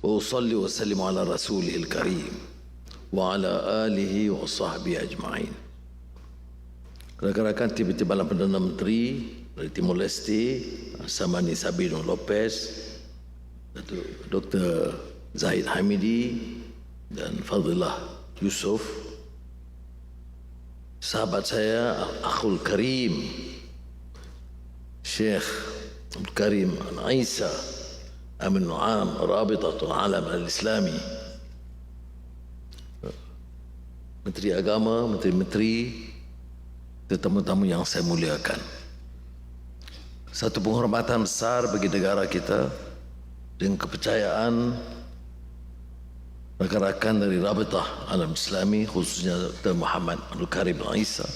وأصلي وسلم على رسوله الكريم وعلى آله وصحبه أجمعين. Rakan-rakan Timbalan Perdana Menteri dari Timor Leste, Samani Sabino Lopez, Dr. Zahid Hamidi dan Fadilah Yusuf, sahabat saya Akhul Karim Syekh Abdul Karim Al-Issa Amin Nu'am Rabitatul Alam Al-Islami, Menteri Agama, Menteri-Menteri, tetamu-tamu yang saya muliakan. Satu penghormatan besar bagi negara kita dengan kepercayaan rakan-rakan dari Rabitah Alam Islami, khususnya Dr. Muhammad Abdul Karim Al-Issa,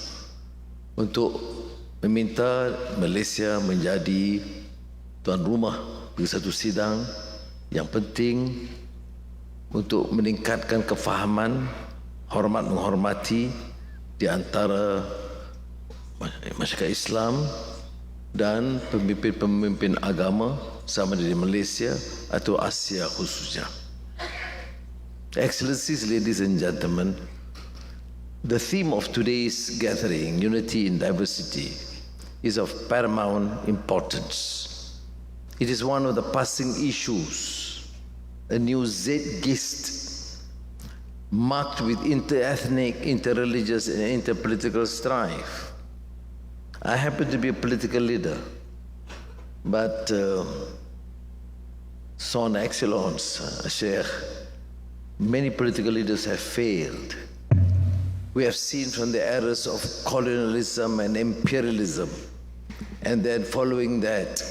untuk meminta Malaysia menjadi tuan rumah bagi satu sidang yang penting untuk meningkatkan kefahaman, hormat menghormati di antara masyarakat Islam dan pemimpin-pemimpin agama sama di Malaysia atau Asia khususnya. Excellencies, ladies and gentlemen, the theme of today's gathering, Unity in Diversity, is of paramount importance. It is one of the passing issues, a new zeitgeist marked with inter-ethnic, inter-religious and inter-political strife. I happen to be a political leader, but Son Excellence, Sheikh, many political leaders have failed. We have seen from the eras of colonialism and imperialism, and then following that,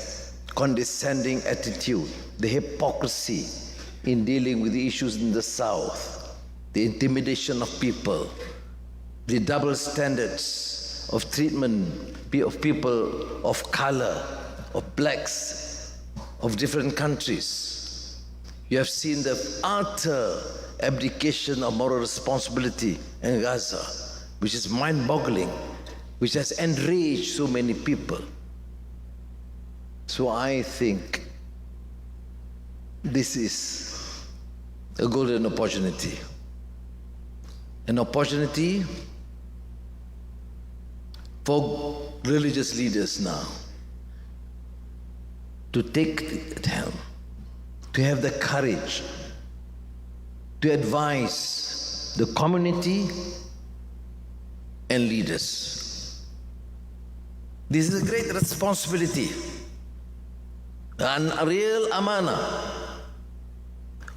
condescending attitude, the hypocrisy in dealing with the issues in the South, the intimidation of people, the double standards of treatment of people of color, of blacks, of different countries. You have seen the utter abdication of moral responsibility in Gaza, which is mind-boggling, which has enraged so many people. So I think this is a golden opportunity, an opportunity for religious leaders now to take the helm, to have the courage to advise the community and leaders. This is a great responsibility, a real amana.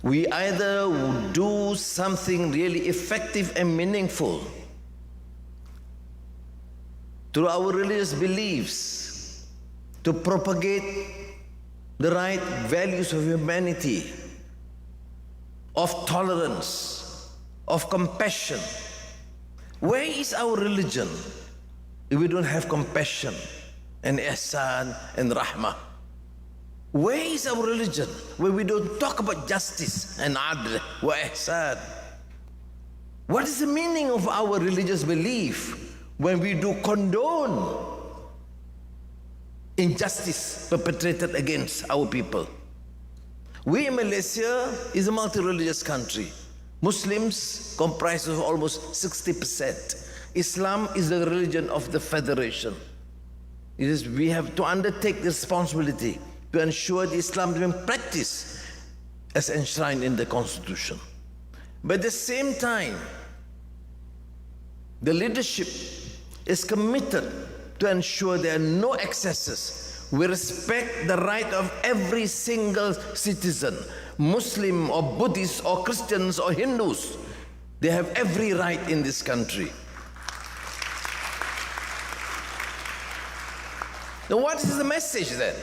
We either do something really effective and meaningful through our religious beliefs to propagate the right values of humanity, of tolerance, of compassion. Where is our religion if we don't have compassion and ihsan and rahmah? Where is our religion where we don't talk about justice and adl wa ihsan? What is the meaning of our religious belief when we do condone injustice perpetrated against our people? We in Malaysia is a multi-religious country. Muslims comprise of almost 60%. Islam is the religion of the federation. We have to undertake the responsibility to ensure the Islam is being practiced as enshrined in the Constitution. But at the same time, the leadership is committed to ensure there are no excesses. We respect the right of every single citizen, Muslim or Buddhist or Christians or Hindus. They have every right in this country. Now what is the message then?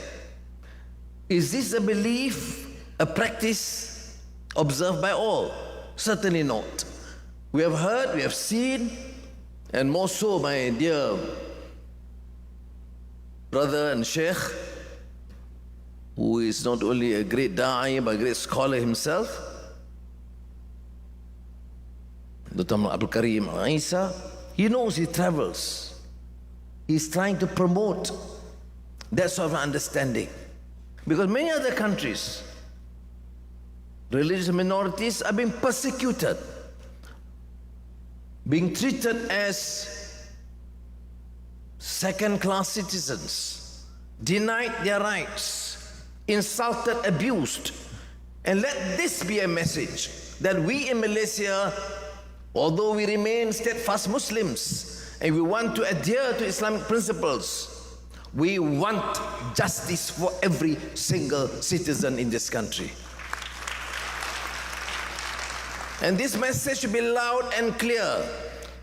Is this a belief, a practice observed by all? Certainly not. We have heard, we have seen, and more so, my dear brother and Sheikh, who is not only a great da'i but a great scholar himself, Dr. Abdul Karim Al-Issa, he knows, he travels. He's trying to promote that sort of understanding. Because many other countries, religious minorities are being persecuted, being treated as second-class citizens, denied their rights, insulted, abused. And let this be a message that we in Malaysia, although we remain steadfast Muslims and we want to adhere to Islamic principles, we want justice for every single citizen in this country. And this message should be loud and clear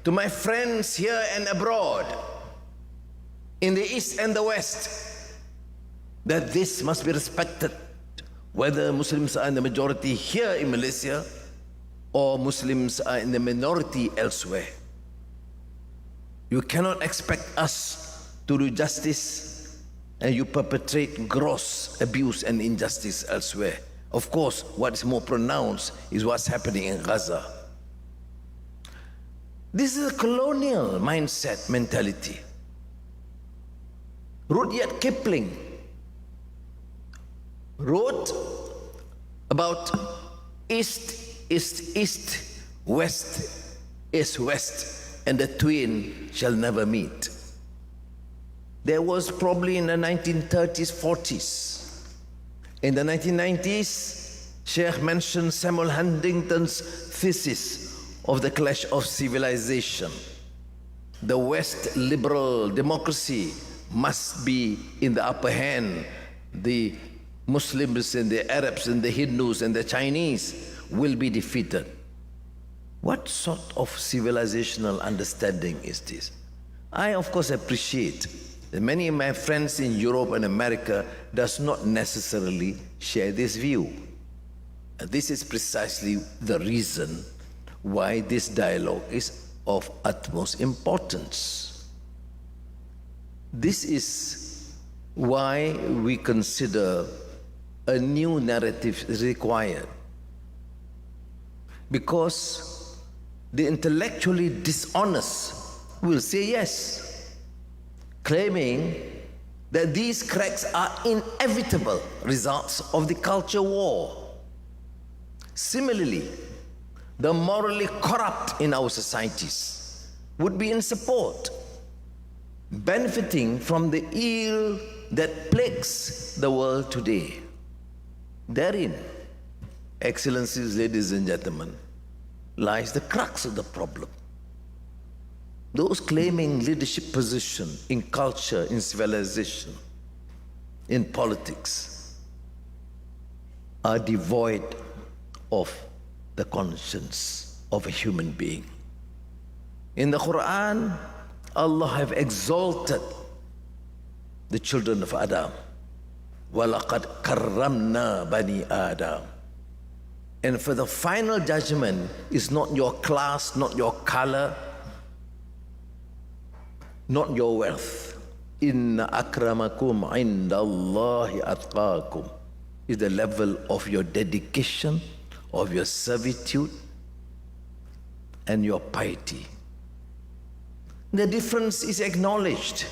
to my friends here and abroad, in the East and the West, that this must be respected, whether Muslims are in the majority here in Malaysia or Muslims are in the minority elsewhere. You cannot expect us to do justice and you perpetrate gross abuse and injustice elsewhere. Of course, what is more pronounced is what's happening in Gaza. This is a colonial mindset mentality. Rudyard Kipling wrote about East is East, West is West, and the twain shall never meet. There was probably in the 1930s, 40s. In the 1990s, Sheikh mentioned Samuel Huntington's thesis of the clash of civilization. The West liberal democracy must be in the upper hand. The Muslims and the Arabs and the Hindus and the Chinese will be defeated. What sort of civilizational understanding is this? I, of course, appreciate that many of my friends in Europe and America does not necessarily share this view. And this is precisely the reason why this dialogue is of utmost importance. This is why we consider a new narrative is required. Because the intellectually dishonest will say yes, claiming that these cracks are inevitable results of the culture war. Similarly, the morally corrupt in our societies would be in support, benefiting from the ill that plagues the world today. Therein, Excellencies, ladies and gentlemen, lies the crux of the problem. Those claiming leadership position in culture, in civilization, in politics, are devoid of the conscience of a human being. In the Quran, Allah have exalted the children of Adam. وَلَقَدْ كَرَّمْنَا بَنِي آدَمَ. And for the final judgment is not your class, not your color, not your wealth. Inna akramakum indallahi atqakum is the level of your dedication, of your servitude, and your piety. The difference is acknowledged.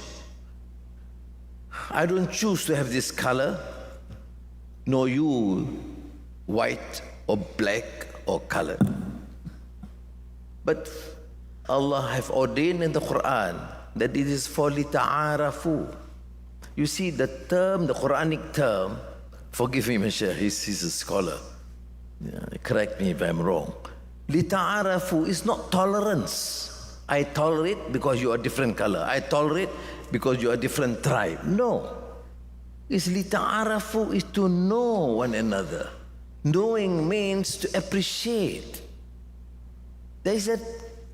I don't choose to have this color, nor you white or black or colored. But Allah have ordained in the Quran that it is for lita'arafu. You see the term, the Quranic term, forgive me, Mashiach, he's a scholar. Yeah, correct me if I'm wrong. Lita'arafu is not tolerance. I tolerate because you are different color. I tolerate because you are different tribe. No. It's lita'arafu is to know one another. Knowing means to appreciate. There is a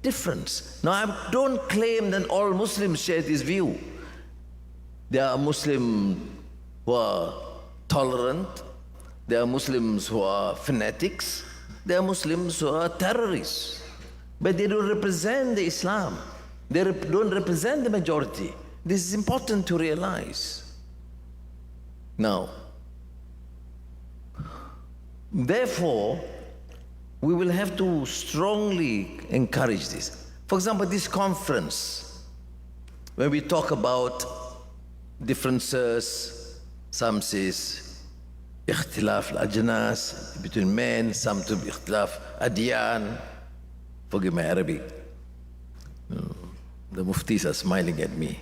difference. Now, I don't claim that all Muslims share this view. There are Muslims who are tolerant. There are Muslims who are fanatics. There are Muslims who are terrorists. But they don't represent the Islam. They don't represent the majority. This is important to realize. Now, therefore, we will have to strongly encourage this. For example, this conference, when we talk about differences, some says ikhtilaf al-ajnas between men, some to ikhtilaf adyan. Forgive my Arabic. The muftis are smiling at me.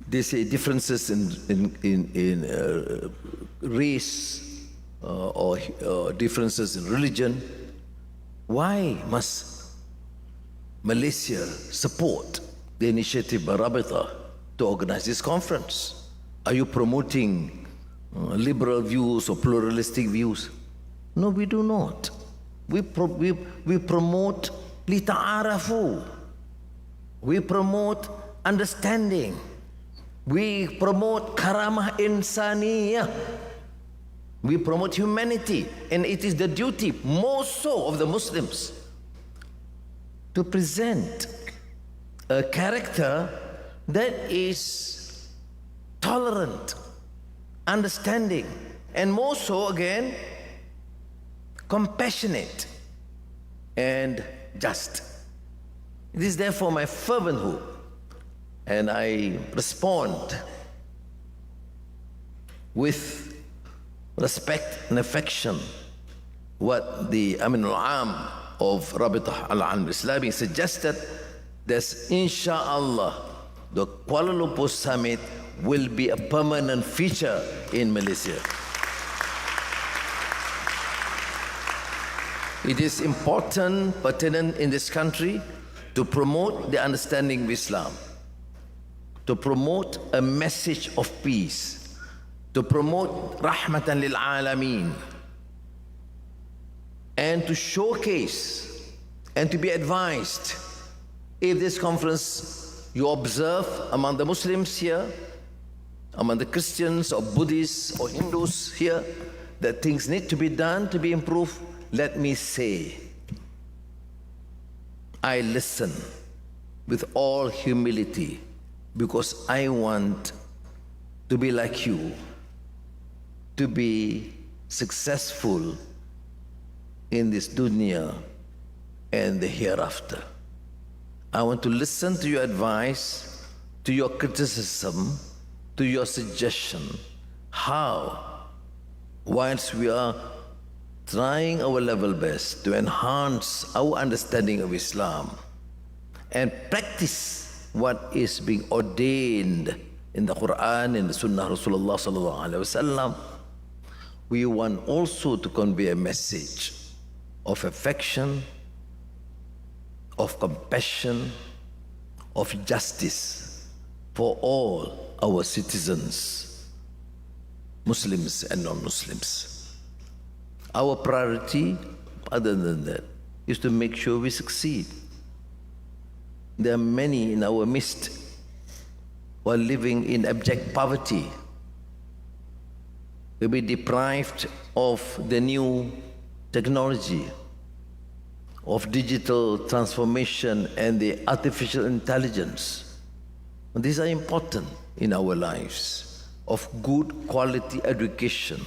They say differences in race or differences in religion. Why must Malaysia support the initiative by Rabita to organize this conference? Are you promoting liberal views or pluralistic views? No, we do not. We promote lita'arafu. We promote understanding. We promote karamah insaniyah. We promote humanity, and it is the duty, more so of the Muslims, to present a character that is tolerant, understanding, and more so again, compassionate and just. It is therefore my fervent hope, and I respond with respect and affection what the Amin al-Am of Rabitah al-Alam Islami suggested, that inshallah the Kuala Lumpur summit will be a permanent feature in Malaysia. It is important, pertinent in this country to promote the understanding of Islam, to promote a message of peace, to promote rahmatan lil alameen, and to showcase and to be advised if this conference you observe among the Muslims here, among the Christians or Buddhists or Hindus here, that things need to be done to be improved. Let me say, I listen with all humility because I want to be like you, to be successful in this dunya and the hereafter. I want to listen to your advice, to your criticism, to your suggestion, how, whilst we are trying our level best to enhance our understanding of Islam and practice what is being ordained in the Quran and the Sunnah of Rasulullah sallallahu alaihi wasallam, we want also to convey a message of affection, of compassion, of justice for all our citizens, Muslims and non-Muslims. Our priority, other than that, is to make sure we succeed. There are many in our midst who are living in abject poverty. Will be deprived of the new technology, of digital transformation and the artificial intelligence. And these are important in our lives, of good quality education,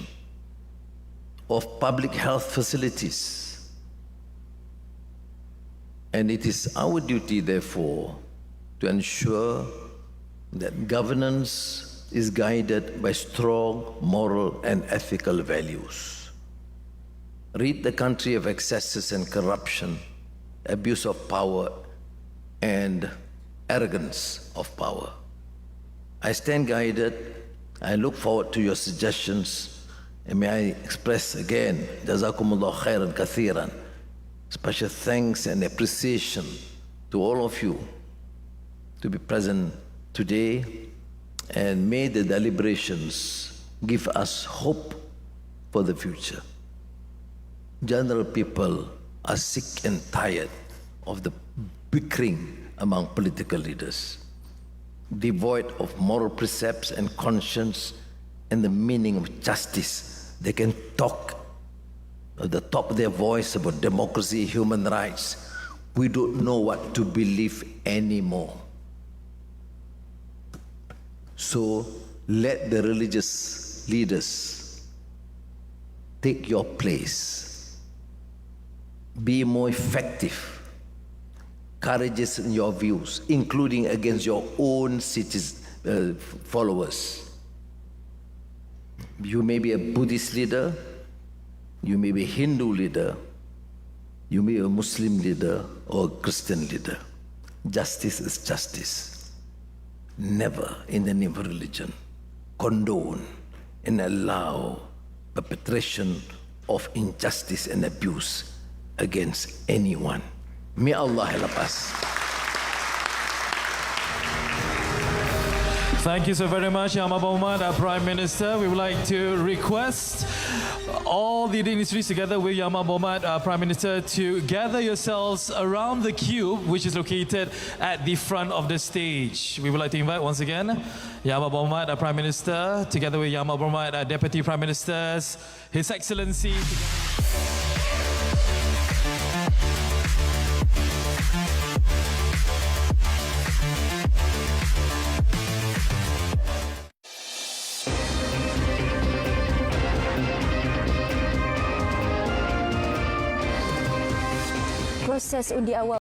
of public health facilities. And it is our duty, therefore, to ensure that governance is guided by strong moral and ethical values. Rid the country of excesses and corruption, abuse of power, and arrogance of power. I stand guided. I look forward to your suggestions. And may I express again, Jazakumullah khairan kathiran, special thanks and appreciation to all of you to be present today, and may the deliberations give us hope for the future. General people are sick and tired of the bickering among political leaders, devoid of moral precepts and conscience and the meaning of justice. They can talk at the top of their voice about democracy, human rights. We don't know what to believe anymore. So let the religious leaders take your place. Be more effective, courageous in your views, including against your own followers. You may be a Buddhist leader, you may be a Hindu leader, you may be a Muslim leader or a Christian leader. Justice is justice. Never, in the name of religion, condone and allow perpetration of injustice and abuse against anyone. May Allah help us. Thank you so very much, Yang Berhormat, our Prime Minister. We would like to request all the dignitaries together with Yang Berhormat, our Prime Minister, to gather yourselves around the cube, which is located at the front of the stage. We would like to invite once again Yang Berhormat, our Prime Minister, together with Yang Berhormat, our Deputy Prime Ministers, His Excellency. Proses undi awal